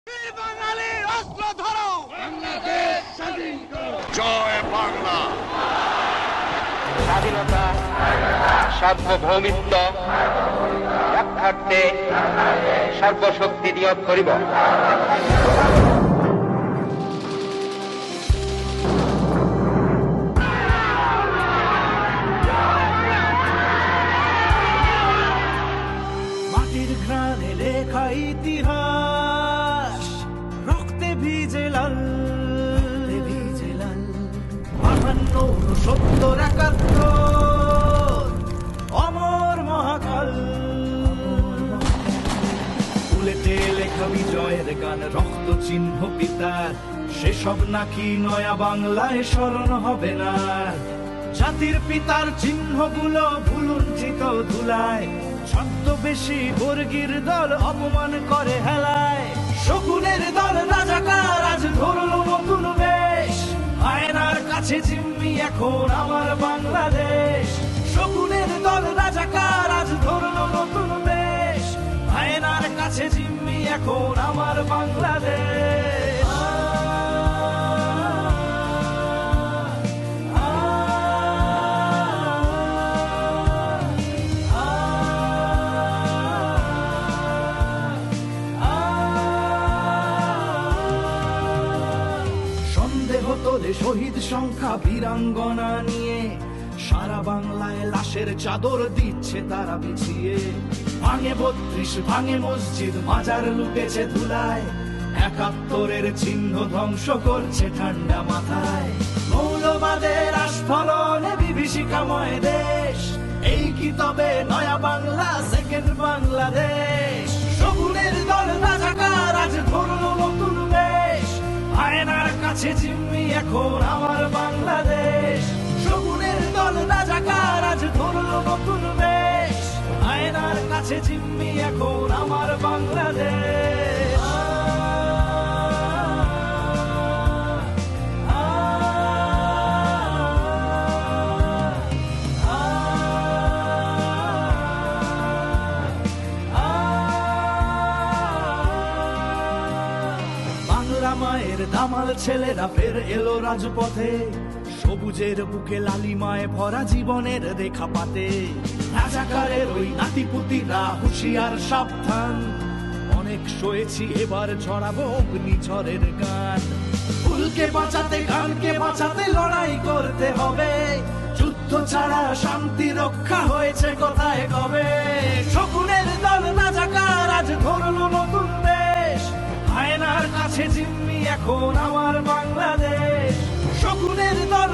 বাঙালি অস্ত্র ধরো, বাংলাদেশ স্বাধীন করো। জয় বাংলা। স্বাধীনতা, সার্বভৌমিত্ব রক্ষার্থে সর্বশক্তি নিয়োগ করিব। মাটির ঘ্রাণে লেখা ইতিহাস, রক্তে ভিজে লাল, 58-70-71 অমর মহাকাল। বুলেটে লেখা বিজয়ের গান, রক্ত চিহ্ন পিতার, সেসব নাকি নয়া বাংলায় স্মরণ হবে না। জাতির পিতার চিহ্নগুলো ভুলুণ্ঠিত ধুলায়, ছদ্মবেশী বর্গীর দল অপমান করে হেলায়। শকুনের দল রাজাকার আজ ধরলো নতুন বেশ, আয়নার কাছে জিম্মি এখন আমার বাংলাদেশ। শকুনের দল রাজাকার আজ ধরলো নতুন বেশ, আয়নার কাছে জিম্মি এখন আমার বাংলাদেশ। শহীদ সংখ্যা বীরাঙ্গনা নিয়ে সারা বাংলায় লাশের চাদর দিচ্ছে তারা বিছিয়ে। ভাঙে 32, ভাঙে মসজিদ, মাজার লুটেছে ধুলায়, 71-এর চিহ্ন ধ্বংস করছে ঠান্ডা মাথায়। মৌলবাদের আস্ফলনে বিভীষিকাময় দেশ, এই কি তবে নয়া বাংলা, সেকেন্ড বাংলাদেশ? শকুনের দল রাজাকার আজ ধরলো নতুন বেশ, আয়নার কাছে জিম্মি এখন আমার বাংলাদেশ। শকুনের দল রাজাকার আজ ধরলো নতুন বেশ, আয়নার কাছে জিম্মি এখন আমার বাংলাদেশ। মায়ের দামাল ছেলেরা ফের এলো রাজপথে, সবুজের বুকে লালিমায় ভরা জীবনের রেখা পাতে। রাজাকারের ওই নাতিপুতিরা হুঁশিয়ার সাবধান, অনেক সয়েছি এবার ঝরাবো অগ্নিঝড়ের গান। ফুলকে বাঁচাতে, গানকে বাঁচাতে লড়াই করতে হবে, যুদ্ধ ছাড়া শান্তি রক্ষা হয়েছে কোথায় কবে? শকুনের দল রাজাকার আজ ধরলো নতুন দেশ, আয়নার কাছে জিম্মি এখন আমার বাংলাদেশ। শকুনের দল